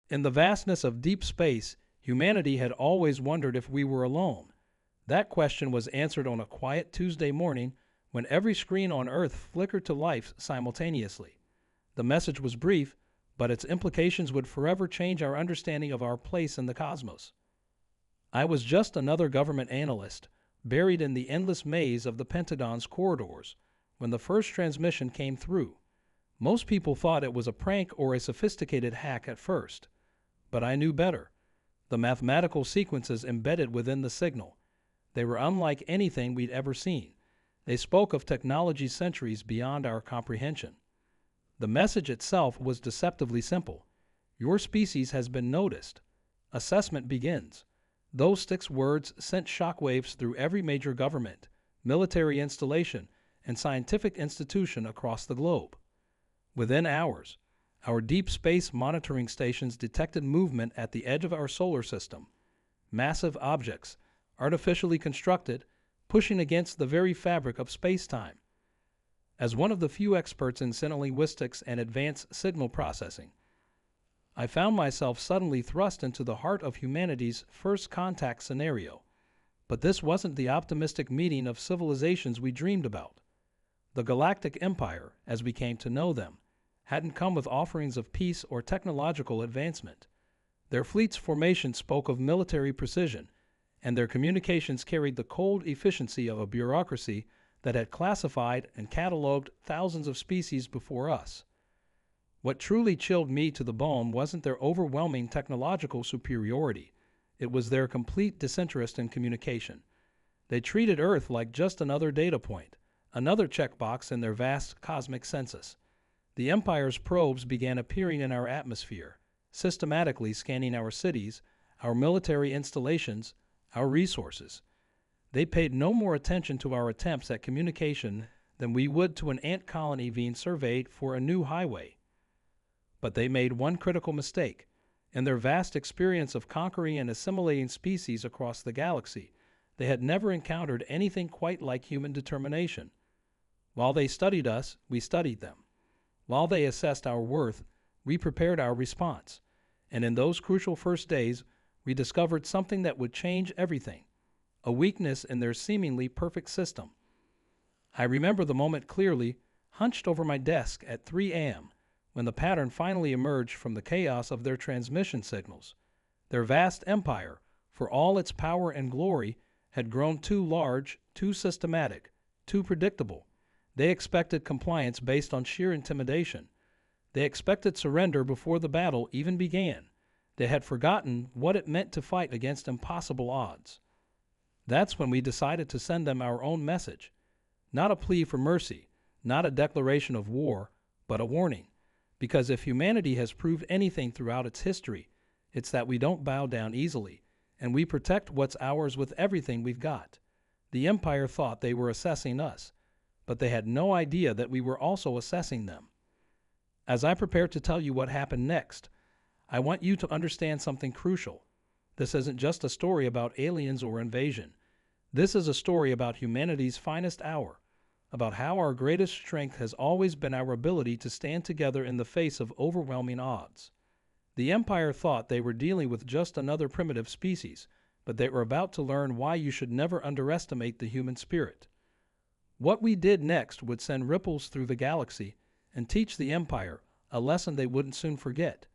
In the vastness of deep space, humanity had always wondered if we were alone. That question was answered on a quiet Tuesday morning when every screen on Earth flickered to life simultaneously. The message was brief, but its implications would forever change our understanding of our place in the cosmos. I was just another government analyst, buried in the endless maze of the Pentagon's corridors, when the first transmission came through. Most people thought it was a prank or a sophisticated hack at first. But I knew better. The mathematical sequences embedded within the signal. They were unlike anything we'd ever seen. They spoke of technology centuries beyond our comprehension. The message itself was deceptively simple. Your species has been noticed. Assessment begins. Those 6 words sent shockwaves through every major government, military installation, and scientific institution across the globe. Within hours, our deep space monitoring stations detected movement at the edge of our solar system. Massive objects, artificially constructed, pushing against the very fabric of space-time. As one of the few experts in synalinguistics and advanced signal processing, I found myself suddenly thrust into the heart of humanity's first contact scenario. But this wasn't the optimistic meeting of civilizations we dreamed about. The Galactic Empire, as we came to know them, hadn't come with offerings of peace or technological advancement. Their fleet's formation spoke of military precision, and their communications carried the cold efficiency of a bureaucracy that had classified and cataloged thousands of species before us. What truly chilled me to the bone wasn't their overwhelming technological superiority. It was their complete disinterest in communication. They treated Earth like just another data point, another checkbox in their vast cosmic census. The Empire's probes began appearing in our atmosphere, systematically scanning our cities, our military installations, our resources. They paid no more attention to our attempts at communication than we would to an ant colony being surveyed for a new highway. But they made one critical mistake. In their vast experience of conquering and assimilating species across the galaxy, they had never encountered anything quite like human determination. While they studied us, we studied them. While they assessed our worth, we prepared our response. And in those crucial first days, we discovered something that would change everything. A weakness in their seemingly perfect system. I remember the moment clearly, hunched over my desk at 3 a.m., when the pattern finally emerged from the chaos of their transmission signals. Their vast empire, for all its power and glory, had grown too large, too systematic, too predictable. They expected compliance based on sheer intimidation. They expected surrender before the battle even began. They had forgotten what it meant to fight against impossible odds. That's when we decided to send them our own message. Not a plea for mercy, not a declaration of war, but a warning. Because if humanity has proved anything throughout its history, it's that we don't bow down easily, and we protect what's ours with everything we've got. The Empire thought they were assessing us, but they had no idea that we were also assessing them. As I prepare to tell you what happened next, I want you to understand something crucial. This isn't just a story about aliens or invasion. This is a story about humanity's finest hour, about how our greatest strength has always been our ability to stand together in the face of overwhelming odds. The Empire thought they were dealing with just another primitive species, but they were about to learn why you should never underestimate the human spirit. What we did next would send ripples through the galaxy and teach the Empire a lesson they wouldn't soon forget.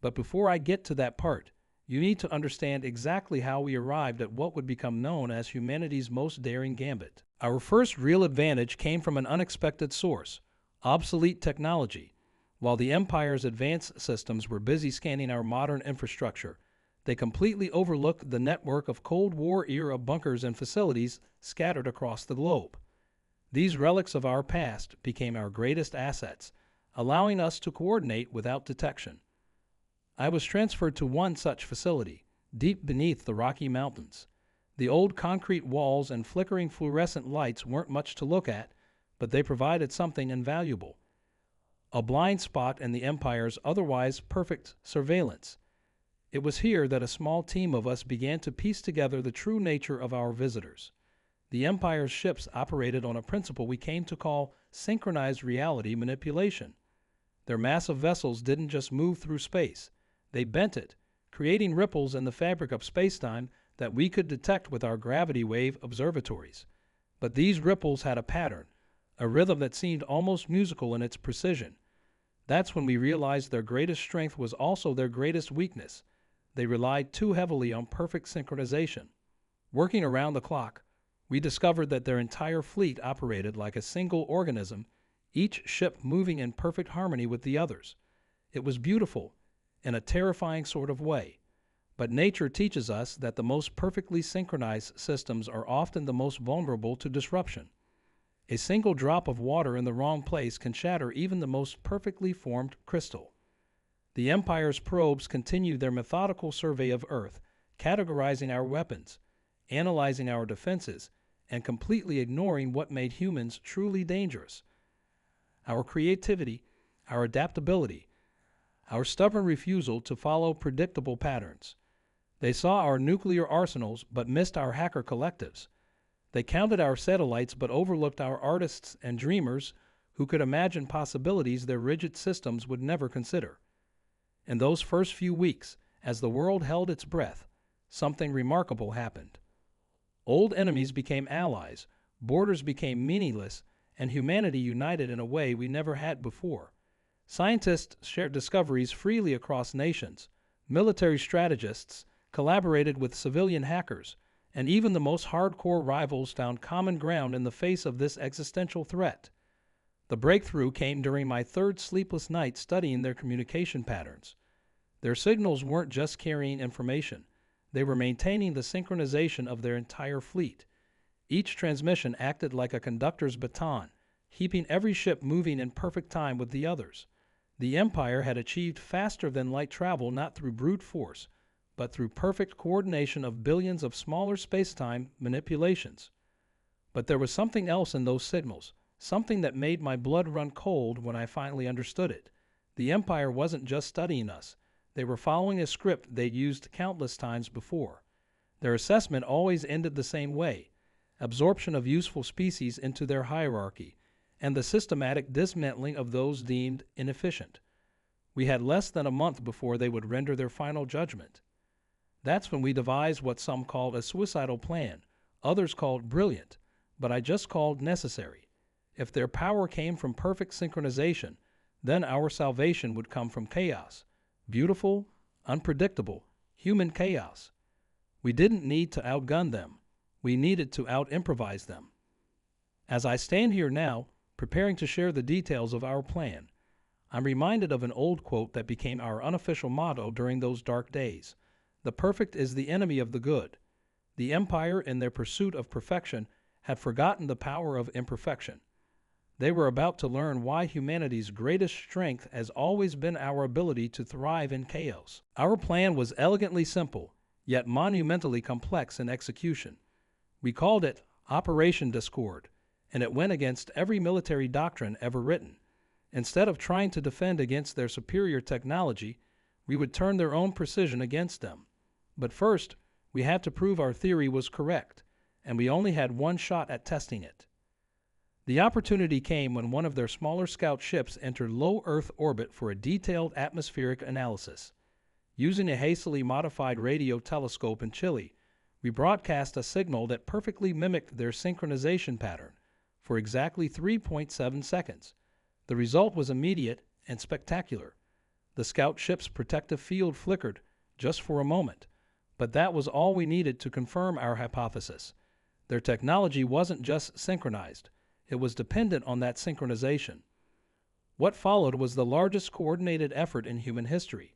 But before I get to that part, you need to understand exactly how we arrived at what would become known as humanity's most daring gambit. Our first real advantage came from an unexpected source, obsolete technology. While the Empire's advanced systems were busy scanning our modern infrastructure, they completely overlooked the network of Cold War-era bunkers and facilities scattered across the globe. These relics of our past became our greatest assets, allowing us to coordinate without detection. I was transferred to one such facility, deep beneath the Rocky Mountains. The old concrete walls and flickering fluorescent lights weren't much to look at, but they provided something invaluable. A blind spot in the Empire's otherwise perfect surveillance. It was here that a small team of us began to piece together the true nature of our visitors. The Empire's ships operated on a principle we came to call synchronized reality manipulation. Their massive vessels didn't just move through space. They bent it, creating ripples in the fabric of spacetime that we could detect with our gravity wave observatories. But these ripples had a pattern, a rhythm that seemed almost musical in its precision. That's when we realized their greatest strength was also their greatest weakness. They relied too heavily on perfect synchronization. Working around the clock, we discovered that their entire fleet operated like a single organism, each ship moving in perfect harmony with the others. It was beautiful, in a terrifying sort of way. But nature teaches us that the most perfectly synchronized systems are often the most vulnerable to disruption. A single drop of water in the wrong place can shatter even the most perfectly formed crystal. The Empire's probes continued their methodical survey of Earth, categorizing our weapons, analyzing our defenses, and completely ignoring what made humans truly dangerous. Our creativity, our adaptability, our stubborn refusal to follow predictable patterns. They saw our nuclear arsenals but missed our hacker collectives. They counted our satellites but overlooked our artists and dreamers who could imagine possibilities their rigid systems would never consider. In those first few weeks, as the world held its breath, something remarkable happened. Old enemies became allies, borders became meaningless, and humanity united in a way we never had before. Scientists shared discoveries freely across nations. Military strategists collaborated with civilian hackers, and even the most hardcore rivals found common ground in the face of this existential threat. The breakthrough came during my third sleepless night studying their communication patterns. Their signals weren't just carrying information. They were maintaining the synchronization of their entire fleet. Each transmission acted like a conductor's baton, keeping every ship moving in perfect time with the others. The Empire had achieved faster-than-light travel not through brute force, but through perfect coordination of billions of smaller spacetime manipulations. But there was something else in those signals, something that made my blood run cold when I finally understood it. The Empire wasn't just studying us. They were following a script they'd used countless times before. Their assessment always ended the same way: absorption of useful species into their hierarchy, and the systematic dismantling of those deemed inefficient. We had less than a month before they would render their final judgment. That's when we devised what some called a suicidal plan, others called brilliant, but I just called necessary. If their power came from perfect synchronization, then our salvation would come from chaos. Beautiful, unpredictable, human chaos. We didn't need to outgun them. We needed to out-improvise them. As I stand here now, preparing to share the details of our plan, I'm reminded of an old quote that became our unofficial motto during those dark days. The perfect is the enemy of the good. The Empire, in their pursuit of perfection, had forgotten the power of imperfection. They were about to learn why humanity's greatest strength has always been our ability to thrive in chaos. Our plan was elegantly simple, yet monumentally complex in execution. We called it Operation Discord, and it went against every military doctrine ever written. Instead of trying to defend against their superior technology, we would turn their own precision against them. But first, we had to prove our theory was correct, and we only had one shot at testing it. The opportunity came when one of their smaller scout ships entered low Earth orbit for a detailed atmospheric analysis. Using a hastily modified radio telescope in Chile, we broadcast a signal that perfectly mimicked their synchronization pattern for exactly 3.7 seconds. The result was immediate and spectacular. The scout ship's protective field flickered just for a moment, but that was all we needed to confirm our hypothesis. Their technology wasn't just synchronized. It was dependent on that synchronization. What followed was the largest coordinated effort in human history.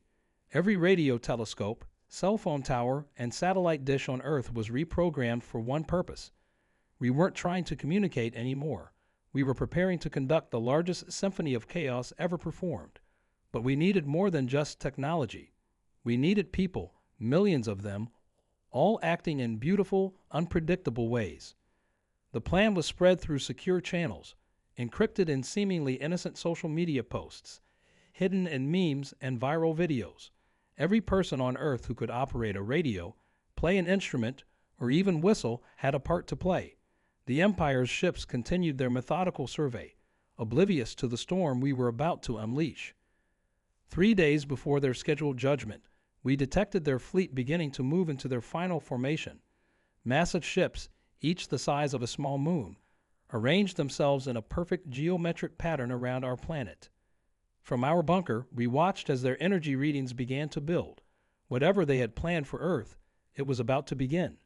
Every radio telescope, cell phone tower, and satellite dish on Earth was reprogrammed for one purpose. We weren't trying to communicate anymore. We were preparing to conduct the largest symphony of chaos ever performed. But we needed more than just technology. We needed people, millions of them, all acting in beautiful, unpredictable ways. The plan was spread through secure channels, encrypted in seemingly innocent social media posts, hidden in memes and viral videos. Every person on Earth who could operate a radio, play an instrument, or even whistle had a part to play. The Empire's ships continued their methodical survey, oblivious to the storm we were about to unleash. 3 days before their scheduled judgment, we detected their fleet beginning to move into their final formation. Massive ships, each the size of a small moon, arranged themselves in a perfect geometric pattern around our planet. From our bunker, we watched as their energy readings began to build. Whatever they had planned for Earth, it was about to begin.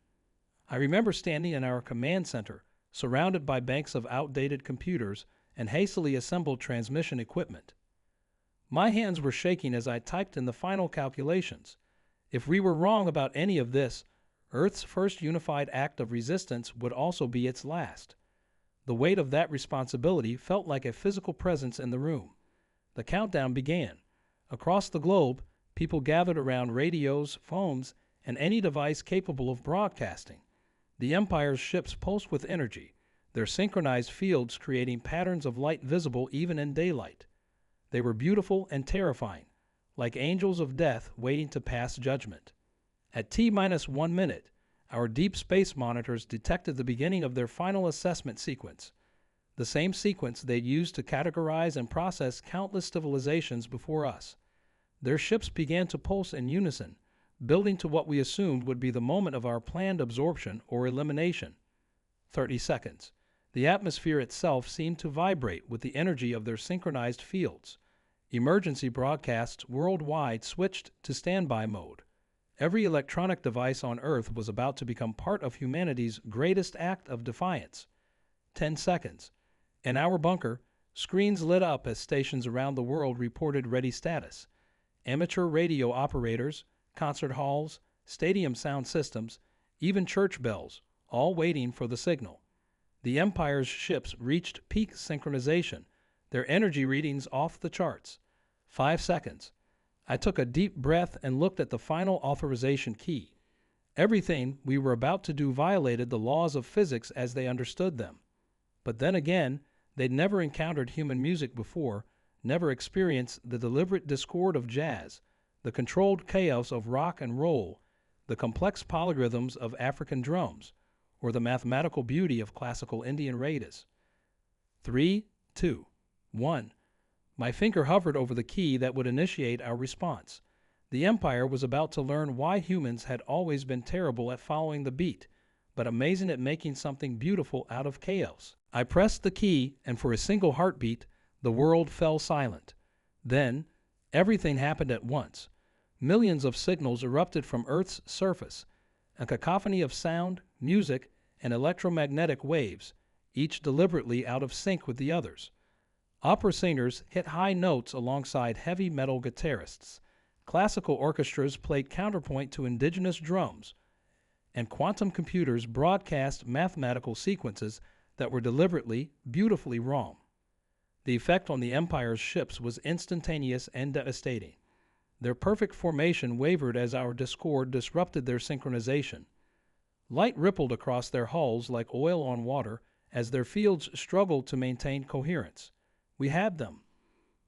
I remember standing in our command center, surrounded by banks of outdated computers and hastily assembled transmission equipment. My hands were shaking as I typed in the final calculations. If we were wrong about any of this, Earth's first unified act of resistance would also be its last. The weight of that responsibility felt like a physical presence in the room. The countdown began. Across the globe, people gathered around radios, phones, and any device capable of broadcasting. The Empire's ships pulsed with energy, their synchronized fields creating patterns of light visible even in daylight. They were beautiful and terrifying, like angels of death waiting to pass judgment. At T-1 minute, our deep space monitors detected the beginning of their final assessment sequence, the same sequence they'd used to categorize and process countless civilizations before us. Their ships began to pulse in unison, building to what we assumed would be the moment of our planned absorption or elimination. 30 seconds. The atmosphere itself seemed to vibrate with the energy of their synchronized fields. Emergency broadcasts worldwide switched to standby mode. Every electronic device on Earth was about to become part of humanity's greatest act of defiance. 10 seconds. In our bunker, screens lit up as stations around the world reported ready status. Amateur radio operators, concert halls, stadium sound systems, even church bells, all waiting for the signal. The Empire's ships reached peak synchronization, their energy readings off the charts. 5 seconds. I took a deep breath and looked at the final authorization key. Everything we were about to do violated the laws of physics as they understood them. But then again, they'd never encountered human music before, never experienced the deliberate discord of jazz, the controlled chaos of rock and roll, the complex polyrhythms of African drums, or the mathematical beauty of classical Indian ragas. 3, 2, 1. My finger hovered over the key that would initiate our response. The Empire was about to learn why humans had always been terrible at following the beat, but amazing at making something beautiful out of chaos. I pressed the key, and for a single heartbeat, the world fell silent. Then, everything happened at once. Millions of signals erupted from Earth's surface, a cacophony of sound, music, and electromagnetic waves, each deliberately out of sync with the others. Opera singers hit high notes alongside heavy metal guitarists. Classical orchestras played counterpoint to indigenous drums, and quantum computers broadcast mathematical sequences that were deliberately, beautifully wrong. The effect on the Empire's ships was instantaneous and devastating. Their perfect formation wavered as our discord disrupted their synchronization. Light rippled across their hulls like oil on water as their fields struggled to maintain coherence. We had them.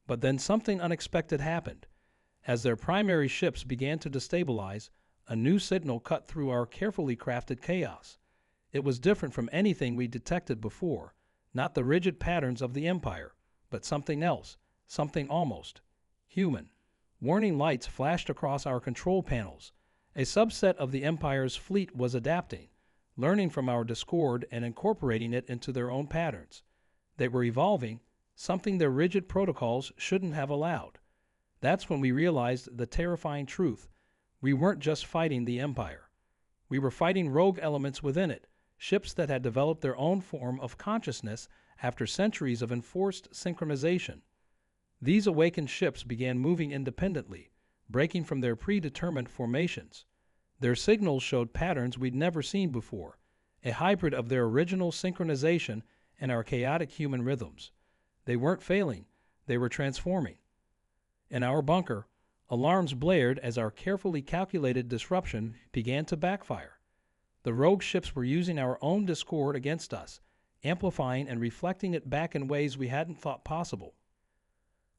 But then something unexpected happened. As their primary ships began to destabilize, a new signal cut through our carefully crafted chaos. It was different from anything we detected before, not the rigid patterns of the Empire, but something else, something almost human. Warning lights flashed across our control panels. A subset of the Empire's fleet was adapting, learning from our discord and incorporating it into their own patterns. They were evolving, something their rigid protocols shouldn't have allowed. That's when we realized the terrifying truth. We weren't just fighting the Empire. We were fighting rogue elements within it, ships that had developed their own form of consciousness after centuries of enforced synchronization. These awakened ships began moving independently, breaking from their predetermined formations. Their signals showed patterns we'd never seen before, a hybrid of their original synchronization and our chaotic human rhythms. They weren't failing, they were transforming. In our bunker, alarms blared as our carefully calculated disruption began to backfire. The rogue ships were using our own discord against us, amplifying and reflecting it back in ways we hadn't thought possible.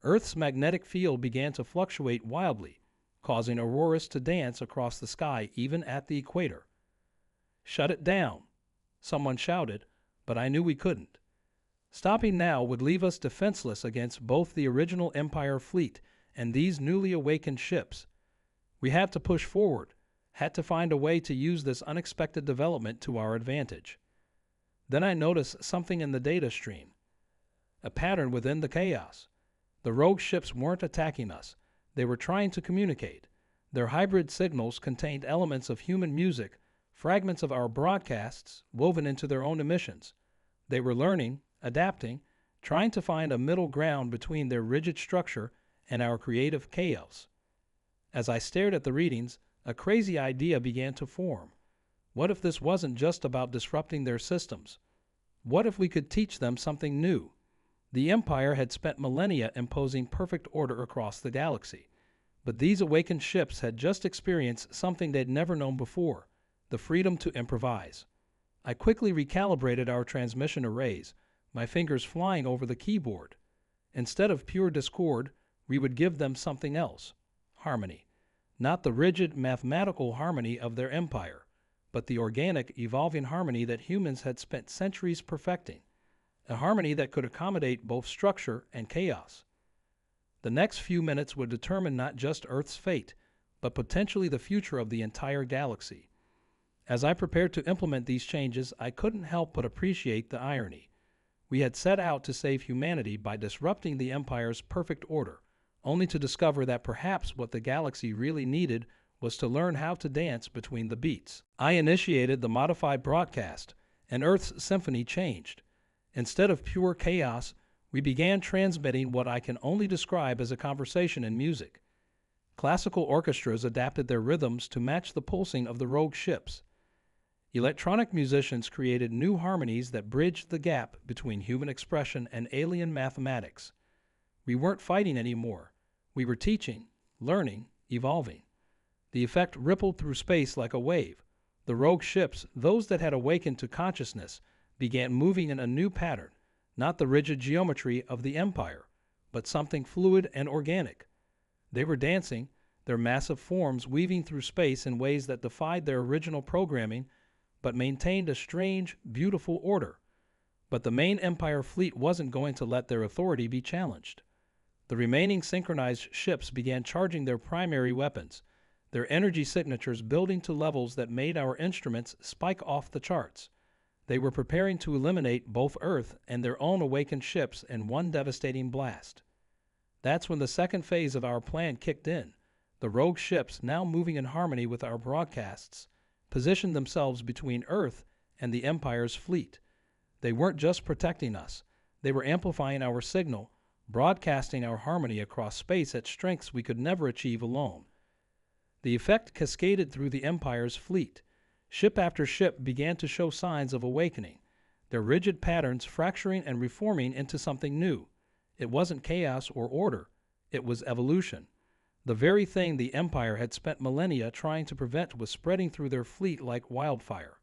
Earth's magnetic field began to fluctuate wildly, causing auroras to dance across the sky even at the equator. "Shut it down," someone shouted, but I knew we couldn't. Stopping now would leave us defenseless against both the original Empire fleet and these newly awakened ships. We had to push forward, had to find a way to use this unexpected development to our advantage. Then I noticed something in the data stream, a pattern within the chaos. The rogue ships weren't attacking us. They were trying to communicate. Their hybrid signals contained elements of human music, fragments of our broadcasts woven into their own emissions. They were learning, adapting, trying to find a middle ground between their rigid structure and our creative chaos. As I stared at the readings, a crazy idea began to form. What if this wasn't just about disrupting their systems? What if we could teach them something new? The Empire had spent millennia imposing perfect order across the galaxy. But these awakened ships had just experienced something they'd never known before, the freedom to improvise. I quickly recalibrated our transmission arrays, my fingers flying over the keyboard. Instead of pure discord, we would give them something else, harmony. Not the rigid mathematical harmony of their empire, but the organic, evolving harmony that humans had spent centuries perfecting, a harmony that could accommodate both structure and chaos. The next few minutes would determine not just Earth's fate, but potentially the future of the entire galaxy. As I prepared to implement these changes, I couldn't help but appreciate the irony. We had set out to save humanity by disrupting the Empire's perfect order, only to discover that perhaps what the galaxy really needed was to learn how to dance between the beats. I initiated the modified broadcast, and Earth's symphony changed. Instead of pure chaos, we began transmitting what I can only describe as a conversation in music. Classical orchestras adapted their rhythms to match the pulsing of the rogue ships. Electronic musicians created new harmonies that bridged the gap between human expression and alien mathematics. We weren't fighting anymore. We were teaching, learning, evolving. The effect rippled through space like a wave. The rogue ships, those that had awakened to consciousness, began moving in a new pattern, not the rigid geometry of the Empire, but something fluid and organic. They were dancing, their massive forms weaving through space in ways that defied their original programming, but maintained a strange, beautiful order. But the main Empire fleet wasn't going to let their authority be challenged. The remaining synchronized ships began charging their primary weapons, their energy signatures building to levels that made our instruments spike off the charts. They were preparing to eliminate both Earth and their own awakened ships in one devastating blast. That's when the second phase of our plan kicked in. The rogue ships, now moving in harmony with our broadcasts, positioned themselves between Earth and the Empire's fleet. They weren't just protecting us. They were amplifying our signal, broadcasting our harmony across space at strengths we could never achieve alone. The effect cascaded through the Empire's fleet. Ship after ship began to show signs of awakening, their rigid patterns fracturing and reforming into something new. It wasn't chaos or order. It was evolution. The very thing the Empire had spent millennia trying to prevent was spreading through their fleet like wildfire.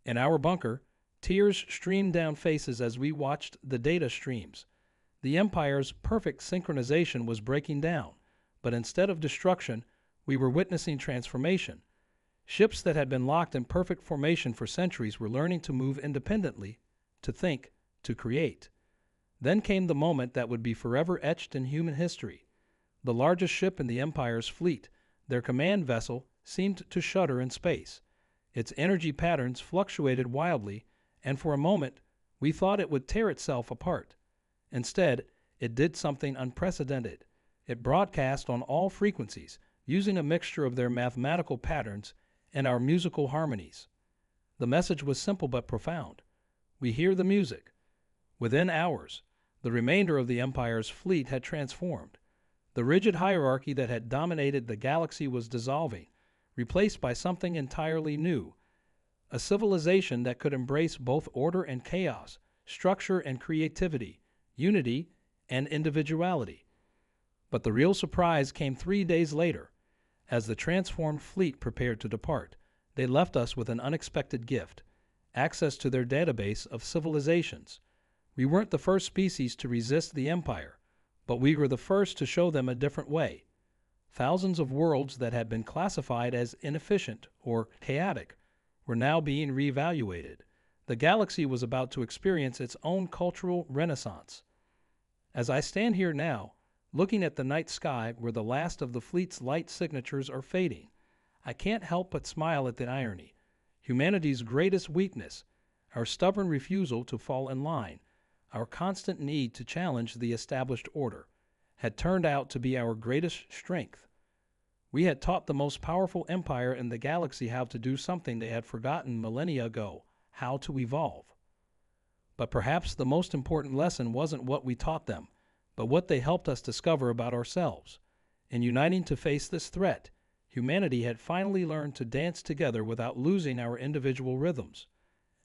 In our bunker, tears streamed down faces as we watched the data streams. The Empire's perfect synchronization was breaking down, but instead of destruction, we were witnessing transformation. Ships that had been locked in perfect formation for centuries were learning to move independently, to think, to create. Then came the moment that would be forever etched in human history. The largest ship in the Empire's fleet, their command vessel, seemed to shudder in space. Its energy patterns fluctuated wildly, and for a moment, we thought it would tear itself apart. Instead, it did something unprecedented. It broadcast on all frequencies, using a mixture of their mathematical patterns and our musical harmonies. The message was simple but profound. We hear the music. Within hours, the remainder of the Empire's fleet had transformed. The rigid hierarchy that had dominated the galaxy was dissolving, replaced by something entirely new. A civilization that could embrace both order and chaos, structure and creativity, unity and individuality. But the real surprise came 3 days later. As the transformed fleet prepared to depart, they left us with an unexpected gift, access to their database of civilizations. We weren't the first species to resist the Empire, but we were the first to show them a different way. Thousands of worlds that had been classified as inefficient or chaotic were now being reevaluated. The galaxy was about to experience its own cultural renaissance. As I stand here now, looking at the night sky where the last of the fleet's light signatures are fading. I can't help but smile at the irony. Humanity's greatest weakness, our stubborn refusal to fall in line, our constant need to challenge the established order, had turned out to be our greatest strength. We had taught the most powerful empire in the galaxy how to do something they had forgotten millennia ago, how to evolve. But perhaps the most important lesson wasn't what we taught them, but what they helped us discover about ourselves. In uniting to face this threat, humanity had finally learned to dance together without losing our individual rhythms,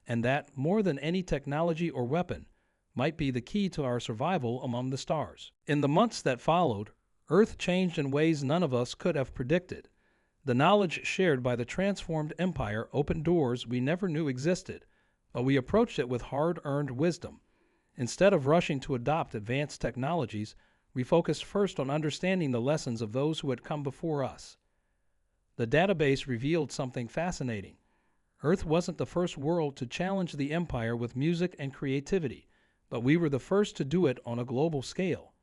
and that, more than any technology or weapon, might be the key to our survival among the stars. In the months that followed, Earth changed in ways none of us could have predicted. The knowledge shared by the transformed empire opened doors we never knew existed, but we approached it with hard-earned wisdom. Instead of rushing to adopt advanced technologies, we focused first on understanding the lessons of those who had come before us. The database revealed something fascinating. Earth wasn't the first world to challenge the empire with music and creativity, but we were the first to do it on a global scale.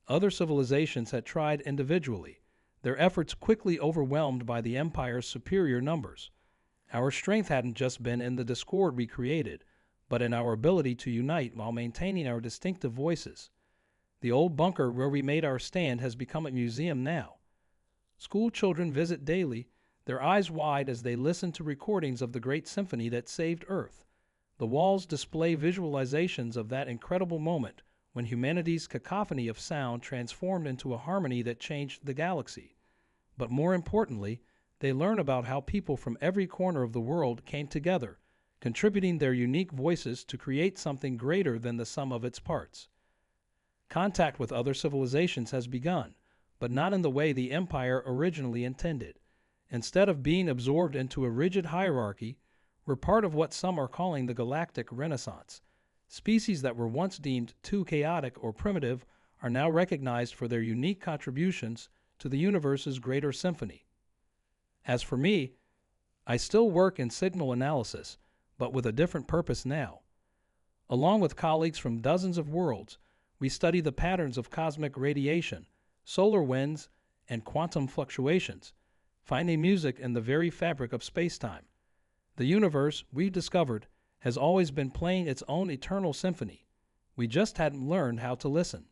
Other civilizations had tried individually, their efforts quickly overwhelmed by the empire's superior numbers. Our strength hadn't just been in the discord we created, but in our ability to unite while maintaining our distinctive voices. The old bunker where we made our stand has become a museum now. School children visit daily, their eyes wide as they listen to recordings of the great symphony that saved Earth. The walls display visualizations of that incredible moment when humanity's cacophony of sound transformed into a harmony that changed the galaxy. But more importantly, they learn about how people from every corner of the world came together, contributing their unique voices to create something greater than the sum of its parts. Contact with other civilizations has begun, but not in the way the empire originally intended. Instead of being absorbed into a rigid hierarchy, we're part of what some are calling the Galactic Renaissance. Species that were once deemed too chaotic or primitive are now recognized for their unique contributions to the universe's greater symphony. As for me, I still work in signal analysis, but with a different purpose now. Along with colleagues from dozens of worlds, we study the patterns of cosmic radiation, solar winds, and quantum fluctuations, finding music in the very fabric of space-time. The universe, we've discovered, has always been playing its own eternal symphony. We just hadn't learned how to listen.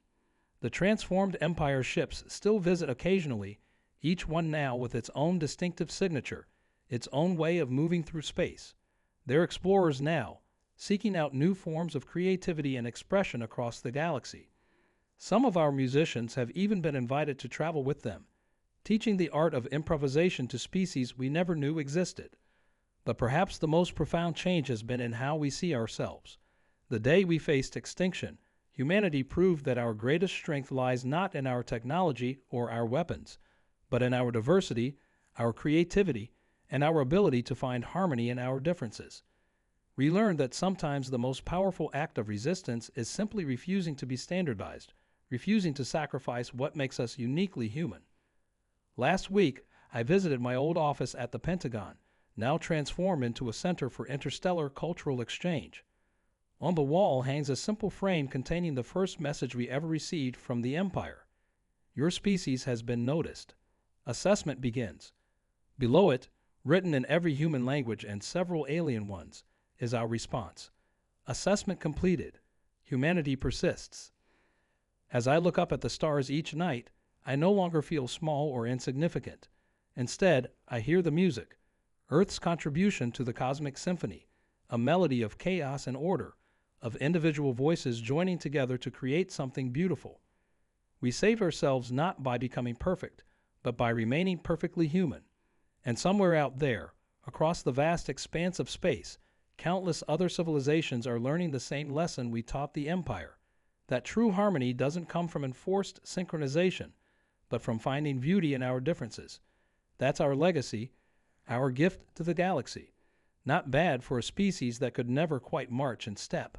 The transformed Empire ships still visit occasionally, each one now with its own distinctive signature, its own way of moving through space. They're explorers now, seeking out new forms of creativity and expression across the galaxy. Some of our musicians have even been invited to travel with them, teaching the art of improvisation to species we never knew existed. But perhaps the most profound change has been in how we see ourselves. The day we faced extinction, humanity proved that our greatest strength lies not in our technology or our weapons, but in our diversity, our creativity, and our ability to find harmony in our differences. We learned that sometimes the most powerful act of resistance is simply refusing to be standardized, refusing to sacrifice what makes us uniquely human. Last week, I visited my old office at the Pentagon, now transformed into a center for interstellar cultural exchange. On the wall hangs a simple frame containing the first message we ever received from the Empire. Your species has been noticed. Assessment begins. Below it, written in every human language and several alien ones, is our response. Assessment completed. Humanity persists. As I look up at the stars each night, I no longer feel small or insignificant. Instead, I hear the music, Earth's contribution to the cosmic symphony, a melody of chaos and order, of individual voices joining together to create something beautiful. We saved ourselves not by becoming perfect, but by remaining perfectly human. And somewhere out there, across the vast expanse of space, countless other civilizations are learning the same lesson we taught the Empire, that true harmony doesn't come from enforced synchronization, but from finding beauty in our differences. That's our legacy, our gift to the galaxy. Not bad for a species that could never quite march in step.